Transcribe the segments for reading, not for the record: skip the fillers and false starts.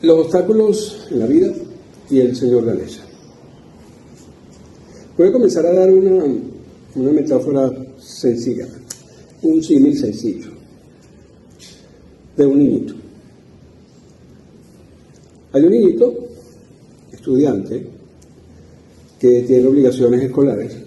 Los obstáculos en la vida y el Señor Ganesha. Voy a comenzar a dar una metáfora sencilla, un símil sencillo, de un niñito. Hay un niñito, estudiante, que tiene obligaciones escolares,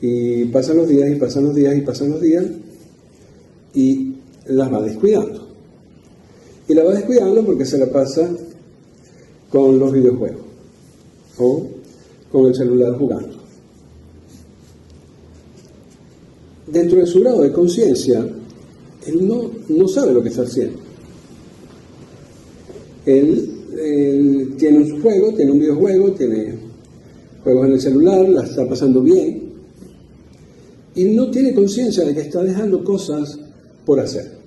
y pasan los días, y pasan los días, y pasan los días, y las va descuidando. Y la va descuidando porque se la pasa con los videojuegos o con el celular jugando. Dentro de su grado de conciencia, él no sabe lo que está haciendo. Él tiene un juego, tiene un videojuego, tiene juegos en el celular, la está pasando bien, y no tiene conciencia de que está dejando cosas por hacer.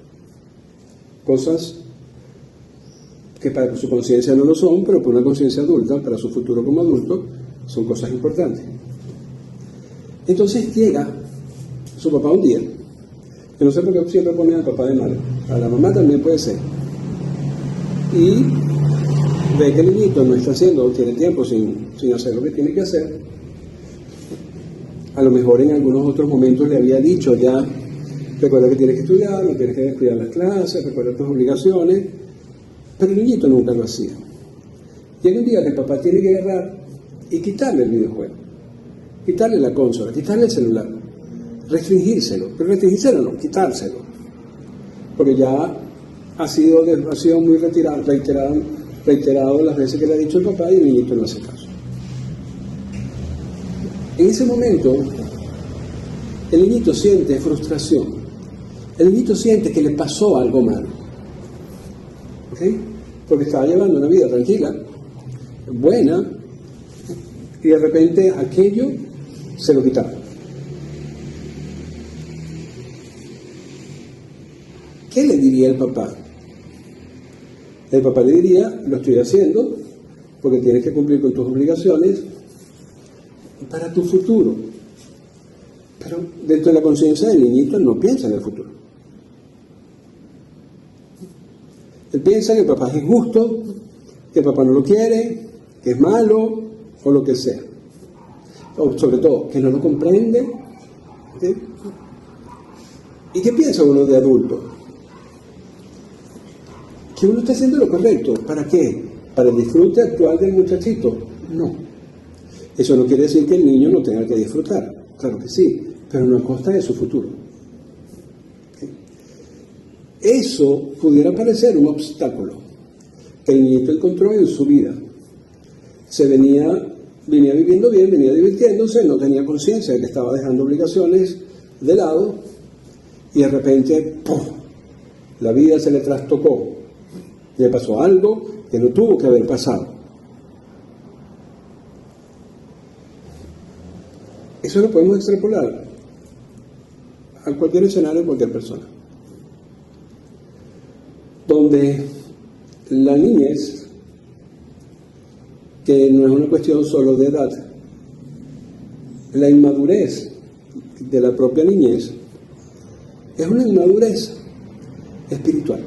Cosas que para su conciencia no lo son, pero por una conciencia adulta, para su futuro como adulto, son cosas importantes. Entonces llega su papá un día, que no sé por qué siempre pone al papá de malo, a la mamá también puede ser, y ve que el niñito no está haciendo, tiene tiempo sin hacer lo que tiene que hacer. A lo mejor en algunos otros momentos le había dicho ya, recuerda que tienes que estudiar, no tienes que descuidar las clases, recuerda tus obligaciones, pero el niñito nunca lo hacía. Llega un día que el papá tiene que agarrar y quitarle el videojuego, quitarle la consola, quitarle el celular, restringírselo, pero restringírselo no, quitárselo, porque ya ha sido muy reiterado las veces que le ha dicho el papá y el niñito no hace caso. En ese momento, el niñito siente frustración, el niñito siente que le pasó algo malo, ¿ok? Porque estaba llevando una vida tranquila, buena, y de repente aquello se lo quitaron. ¿Qué le diría el papá? El papá le diría, lo estoy haciendo porque tienes que cumplir con tus obligaciones para tu futuro. Pero dentro de la conciencia del niñito él no piensa en el futuro. Él piensa que el papá es injusto, que el papá no lo quiere, que es malo o lo que sea. O sobre todo, que no lo comprende. ¿Sí? ¿Y qué piensa uno de adulto? Que uno está haciendo lo correcto. ¿Para qué? ¿Para el disfrute actual del muchachito? No. Eso no quiere decir que el niño no tenga que disfrutar. Claro que sí, pero no a costa de su futuro. ¿Okay? Eso pudiera parecer un obstáculo que el niñito encontró en su vida. Venía viviendo bien, venía divirtiéndose, no tenía conciencia de que estaba dejando obligaciones de lado, y de repente, ¡pum!, la vida se le trastocó. Le pasó algo que no tuvo que haber pasado. Eso lo podemos extrapolar a cualquier escenario, a cualquier persona. Donde la niñez, que no es una cuestión solo de edad, la inmadurez de la propia niñez es una inmadurez espiritual.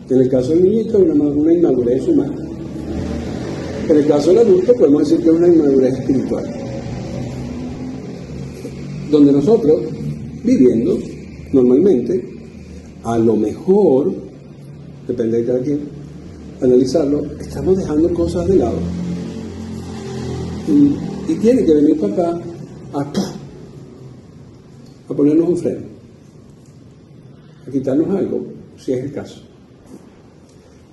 En el caso del niñito es una inmadurez humana. En el caso del adulto podemos decir que es una inmadurez espiritual. Donde nosotros, viviendo normalmente, a lo mejor, depende de cada quien, analizarlo, estamos dejando cosas de lado. Y tiene que venir papá a ponernos un freno, a quitarnos algo, si es el caso,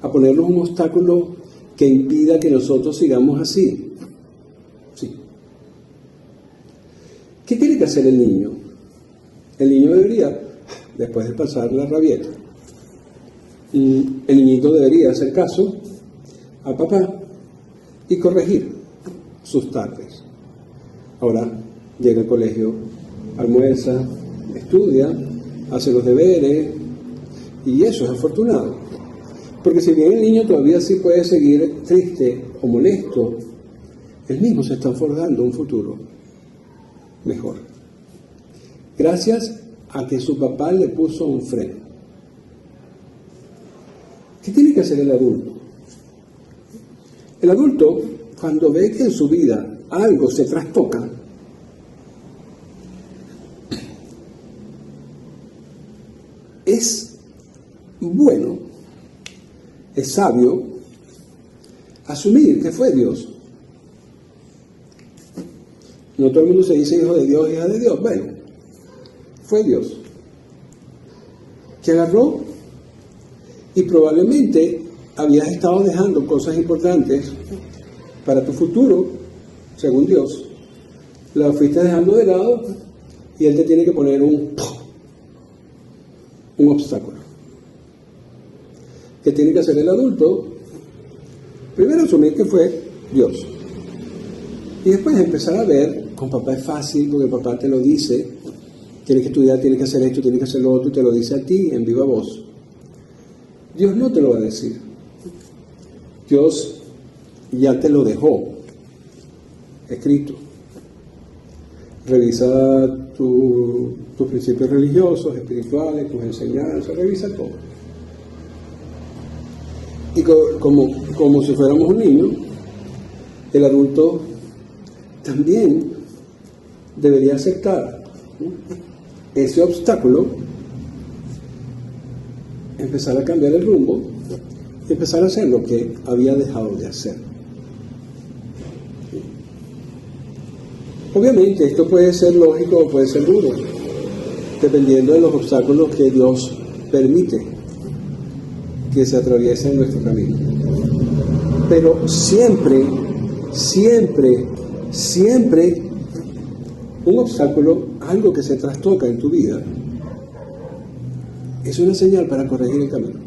a ponernos un obstáculo que impida que nosotros sigamos así. Sí. ¿Qué tiene que hacer el niño? El niño debería, después de pasar la rabieta, el niñito debería hacer caso a papá y corregir sus tardes. Ahora llega al colegio, almuerza, estudia, hace los deberes, y eso es afortunado. Porque si bien el niño todavía sí puede seguir triste o molesto, él mismo se está forjando un futuro mejor. Gracias a que su papá le puso un freno. que hacer el adulto? El adulto, cuando ve que en su vida algo se trastoca, es bueno, es sabio asumir que fue Dios. No todo el mundo se dice hijo de Dios, hija de Dios. Bueno, fue Dios que agarró y probablemente habías estado dejando cosas importantes para tu futuro, según Dios. Las fuiste dejando de lado y Él te tiene que poner un obstáculo. ¿Qué tiene que hacer el adulto? Primero asumir que fue Dios. Y después empezar a ver, con papá es fácil porque papá te lo dice, tienes que estudiar, tienes que hacer esto, tienes que hacer lo otro, y te lo dice a ti en viva voz. Dios no te lo va a decir. Dios ya te lo dejó escrito. Revisa tus principios religiosos, espirituales, tus enseñanzas, revisa todo. Y como si fuéramos un niño, el adulto también debería aceptar ese obstáculo, empezar a cambiar el rumbo y empezar a hacer lo que había dejado de hacer. Obviamente esto puede ser lógico o puede ser duro, dependiendo de los obstáculos que Dios permite que se atraviesen en nuestro camino. Pero siempre un obstáculo, algo que se trastoca en tu vida, es una señal para corregir el camino.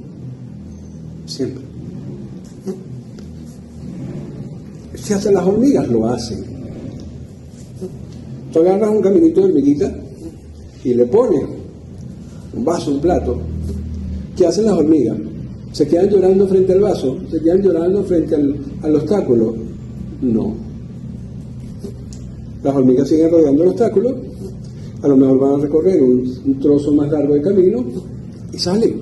Siempre. Si hasta las hormigas lo hacen. Tú agarras un caminito de hormiguita y le pones un vaso, un plato. ¿Qué hacen las hormigas? ¿Se quedan llorando frente al vaso? ¿Se quedan llorando frente al obstáculo? No. Las hormigas siguen rodeando el obstáculo, a lo mejor van a recorrer un trozo más largo de camino y salen.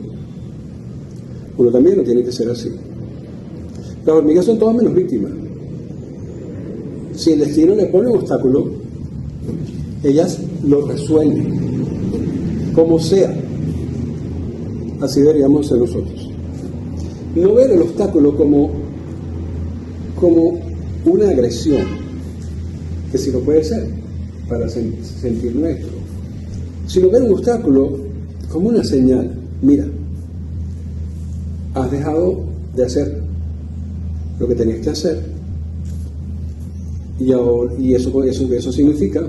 Uno también no tiene que ser así. Las hormigas son todas menos víctimas. Si el destino le pone un obstáculo, ellas lo resuelven, como sea. Así deberíamos ser nosotros. No ver el obstáculo como una agresión, que si no puede ser, para sentir nuestro, sino ver un obstáculo como una señal. Mira, has dejado de hacer lo que tenías que hacer, y eso significa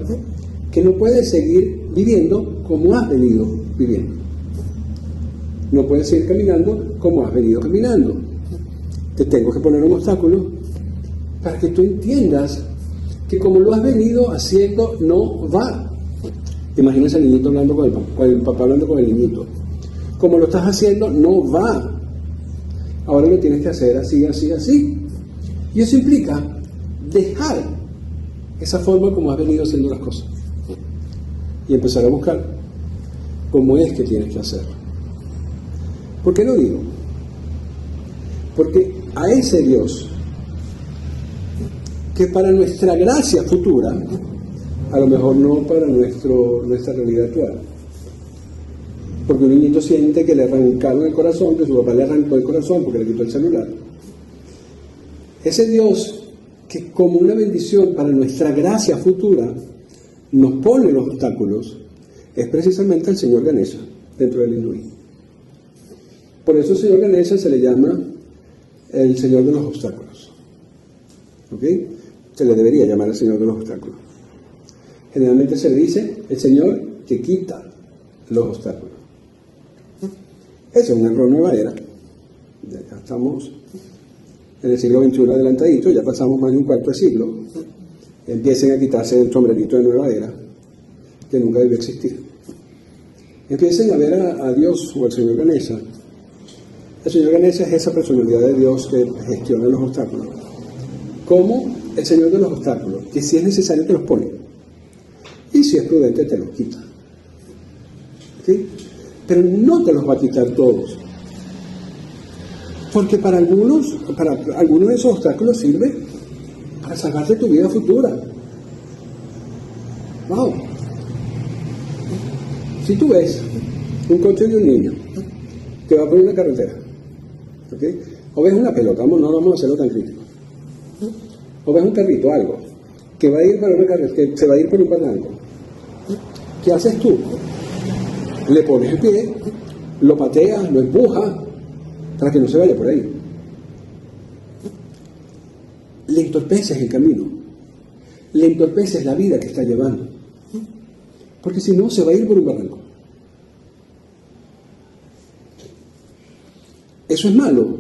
que no puedes seguir viviendo como has venido viviendo. No puedes seguir caminando como has venido caminando. Te tengo que poner un obstáculo para que tú entiendas que como lo has venido haciendo no va. Imagínense al niñito hablando con el papá hablando con el niñito. Como lo estás haciendo no va. Ahora lo tienes que hacer así, así, así. Y eso implica dejar esa forma como has venido haciendo las cosas y empezar a buscar cómo es que tienes que hacerlo. ¿Por qué lo digo? Porque a ese Dios, que para nuestra gracia futura, a lo mejor no para nuestra realidad actual, porque un niñito siente que le arrancaron el corazón, que su papá le arrancó el corazón porque le quitó el celular. Ese Dios que como una bendición para nuestra gracia futura nos pone los obstáculos, es precisamente el señor Ganesha dentro del hindú. Por eso el señor Ganesha se le llama el señor de los obstáculos. ¿Ok? Se le debería llamar el señor de los obstáculos. Generalmente se le dice el señor que quita los obstáculos. Ese es un error nueva era. Ya estamos en el siglo XXI adelantadito, ya pasamos más de un cuarto de siglo. Empiecen a quitarse el sombrerito de nueva era, que nunca debió existir. Empiecen a ver a Dios o al señor Ganesha. El señor Ganesha es esa personalidad de Dios que gestiona los obstáculos. Como el señor de los obstáculos, que si es necesario te los pone. Y si es prudente te los quita. ¿Sí? Pero no te los va a quitar todos. Porque para algunos de esos obstáculos sirve para salvarte tu vida futura. Wow. Si tú ves un coche de un niño que va por una carretera, ¿okay? O ves una pelota, no vamos a hacerlo tan crítico, o ves un carrito, algo, que va a ir por una carretera, que se va a ir por un barranco, ¿qué haces tú? Le pones el pie, lo pateas, lo empujas, para que no se vaya por ahí. Le entorpeces el camino, le entorpeces la vida que está llevando, porque si no se va a ir por un barranco. ¿Eso es malo?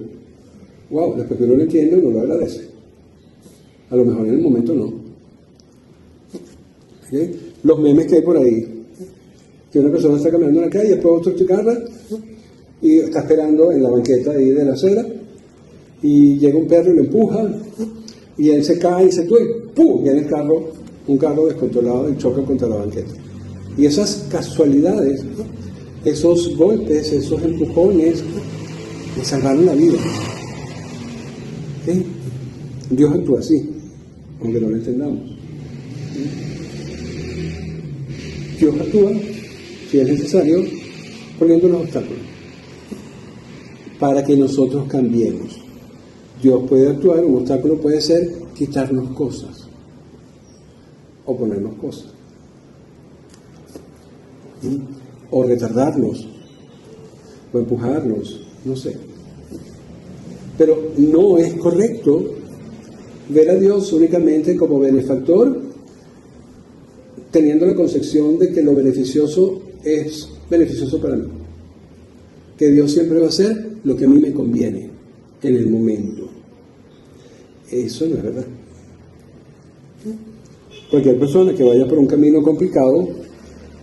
Wow, después que uno lo entiende, uno lo agradece. A lo mejor en el momento no. ¿Okay? Los memes que hay por ahí, que una persona está caminando en la calle, después otro se agarra y está esperando en la banqueta ahí de la acera, y llega un perro y lo empuja, y él se cae y se tuerce, ¡pum! Viene un carro descontrolado y choca contra la banqueta. Y esas casualidades, esos golpes, esos empujones, le salvaron la vida. ¿Okay? Dios actúa así, aunque no lo entendamos. Dios actúa, si es necesario, poniendo los obstáculos para que nosotros cambiemos. Dios puede actuar, un obstáculo puede ser quitarnos cosas o ponernos cosas, o retardarnos o empujarnos, no sé. Pero no es correcto ver a Dios únicamente como benefactor, teniendo la concepción de que lo beneficioso es beneficioso para mí. Que Dios siempre va a hacer lo que a mí me conviene en el momento. Eso no es verdad. Cualquier persona que vaya por un camino complicado,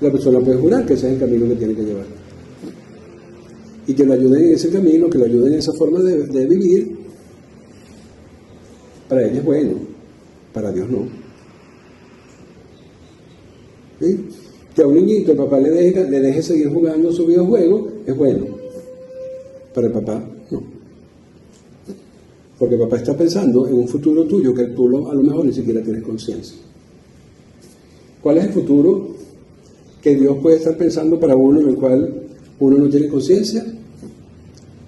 la persona puede jurar que ese es el camino que tiene que llevar. Y que lo ayuden en ese camino, que lo ayuden en esa forma de vivir, para ella es bueno, para Dios no. ¿Sí? Que a un niñito el papá le deje seguir jugando su videojuego, es bueno. Para el papá, no. Porque el papá está pensando en un futuro tuyo que tú a lo mejor ni siquiera tienes conciencia. ¿Cuál es el futuro que Dios puede estar pensando para uno en el cual uno no tiene conciencia?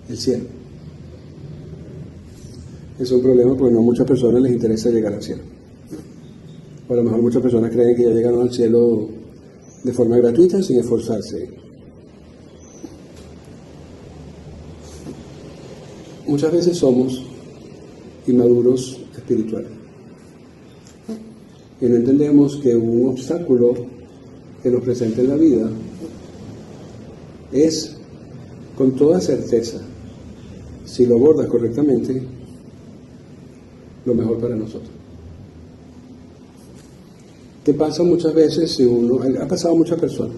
El cielo. Es un problema porque no a muchas personas les interesa llegar al cielo. O a lo mejor muchas personas creen que ya llegaron al cielo de forma gratuita, sin esforzarse. Muchas veces somos inmaduros espirituales y no entendemos que un obstáculo que nos presenta en la vida es, con toda certeza, si lo abordas correctamente, lo mejor para nosotros. ¿Qué pasa muchas veces si uno... Ha pasado a muchas personas,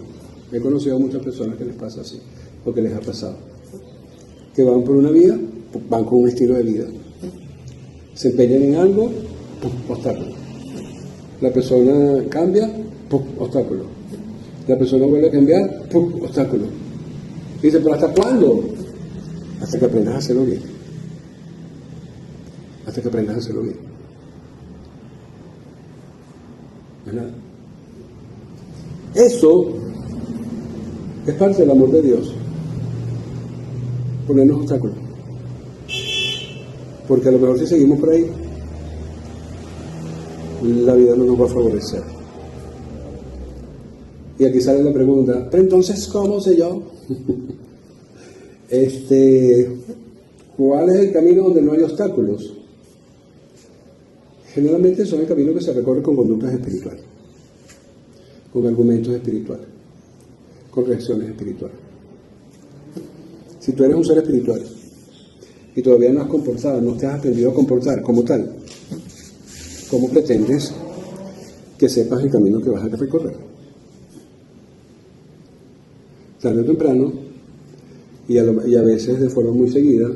he conocido a muchas personas que les pasa así, o que les ha pasado, que van por una vía, van con un estilo de vida, se empeñan en algo, obstáculo. La persona cambia, obstáculo. La persona vuelve a cambiar, obstáculo. Y dice, ¿pero hasta cuándo? Hasta que aprendas a hacerlo bien. Hasta que aprendas a hacerlo bien. No es nada. Eso es parte del amor de Dios. Ponernos obstáculos. Porque a lo mejor si seguimos por ahí, la vida no nos va a favorecer. Y aquí sale la pregunta, pero entonces, ¿cómo sé yo? ¿Cuál es el camino donde no hay obstáculos? Generalmente son el camino que se recorre con conductas espirituales, con argumentos espirituales, con reacciones espirituales. Si tú eres un ser espiritual y todavía no has comportado, no te has aprendido a comportar como tal, ¿cómo pretendes que sepas el camino que vas a recorrer? Tarde o temprano, y a veces de forma muy seguida,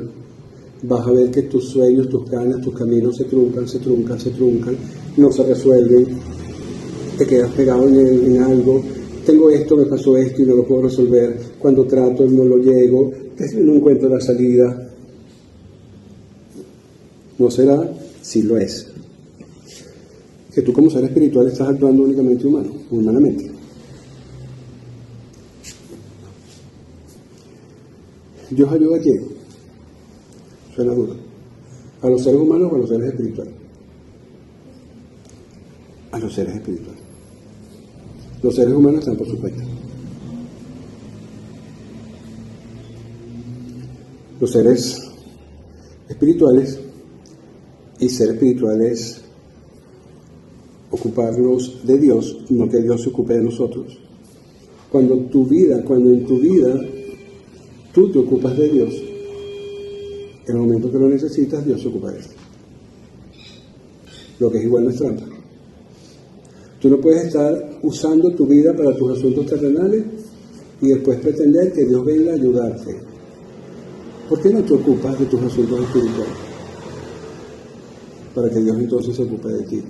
vas a ver que tus sueños, tus ganas, tus caminos se truncan, no se resuelven, te quedas pegado en algo, tengo esto, me pasó esto y no lo puedo resolver, cuando trato no lo llego, no encuentro la salida. No será, si lo es, que tú como ser espiritual estás actuando únicamente humanamente. ¿Dios ayuda a quién? Suena duro. ¿A los seres humanos o a los seres espirituales? A los seres espirituales. Los seres humanos están por su cuenta. Los seres espirituales, y ser espiritual es ocuparnos de Dios, no que Dios se ocupe de nosotros. Cuando en tu vida tú te ocupas de Dios, en el momento que lo necesitas, Dios se ocupa de ti. Lo que es igual no es trampa. Tú no puedes estar usando tu vida para tus asuntos terrenales y después pretender que Dios venga a ayudarte. ¿Por qué no te ocupas de tus asuntos espirituales? Para que Dios entonces se ocupe de ti.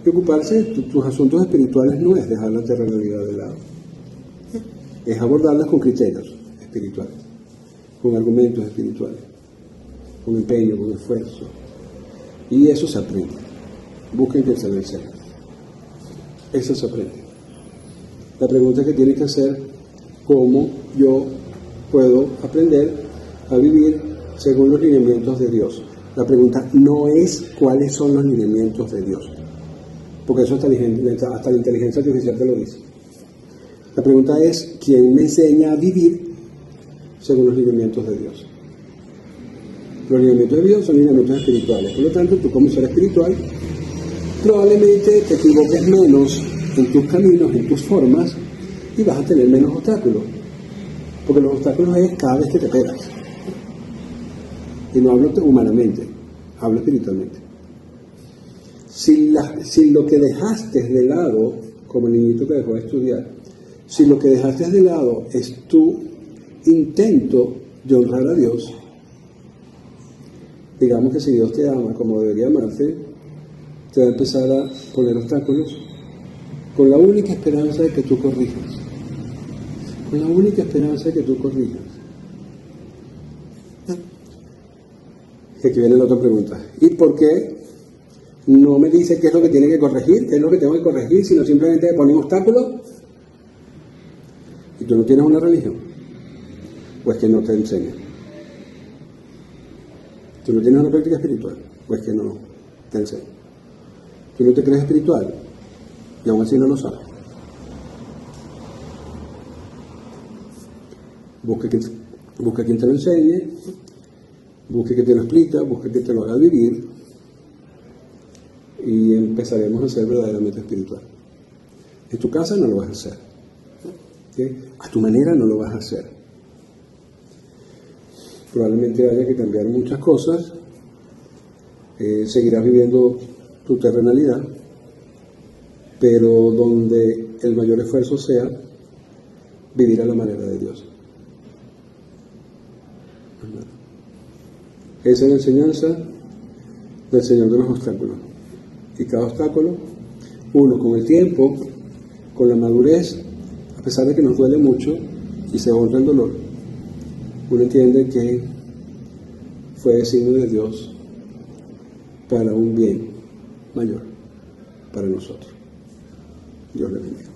Y ocuparse de tus asuntos espirituales no es dejar la terrenalidad de lado. Es abordarlas con criterios espirituales, con argumentos espirituales, con empeño, con esfuerzo. Y eso se aprende. Busquen que se lo enseñe. Eso se aprende. La pregunta que tienes que hacer, ¿cómo yo puedo aprender a vivir según los lineamientos de Dios? La pregunta no es cuáles son los lineamientos de Dios, porque eso hasta la inteligencia artificial te lo dice. La pregunta es, ¿quién me enseña a vivir según los lineamientos de Dios? Los lineamientos de Dios son lineamientos espirituales. Por lo tanto, tú como ser espiritual, probablemente te equivoques menos en tus caminos, en tus formas, y vas a tener menos obstáculos. Porque los obstáculos es cada vez que te pegas. Y no hablo humanamente, hablo espiritualmente. Si lo que dejaste de lado, como el niñito que dejó de estudiar, si lo que dejaste de lado es tu intento de honrar a Dios, digamos que si Dios te ama como debería amarte, te va a empezar a poner obstáculos con la única esperanza de que tú corrijas. Con la única esperanza de que tú corrijas. Y aquí viene la otra pregunta. ¿Y por qué no me dice qué es lo que tiene que corregir? ¿Qué es lo que tengo que corregir? Sino simplemente me pone obstáculos. ¿Y tú no tienes una religión? Pues que no te enseña. ¿Tú no tienes una práctica espiritual? Pues que no te enseña. ¿Tú no te crees espiritual? Y aún así no lo sabes. Busca quien te lo enseñe, busca quien te lo explica, busca quien te lo haga vivir, y empezaremos a ser verdaderamente espiritual. En tu casa no lo vas a hacer. ¿Sí? A tu manera no lo vas a hacer. Probablemente haya que cambiar muchas cosas. Seguirás viviendo tu terrenalidad, pero donde el mayor esfuerzo sea vivir a la manera de Dios. Esa es la enseñanza del Señor de los obstáculos. Y cada obstáculo, uno con el tiempo, con la madurez, a pesar de que nos duele mucho y se honra el dolor, uno entiende que fue signo de Dios para un bien mayor para nosotros. Dios le bendiga.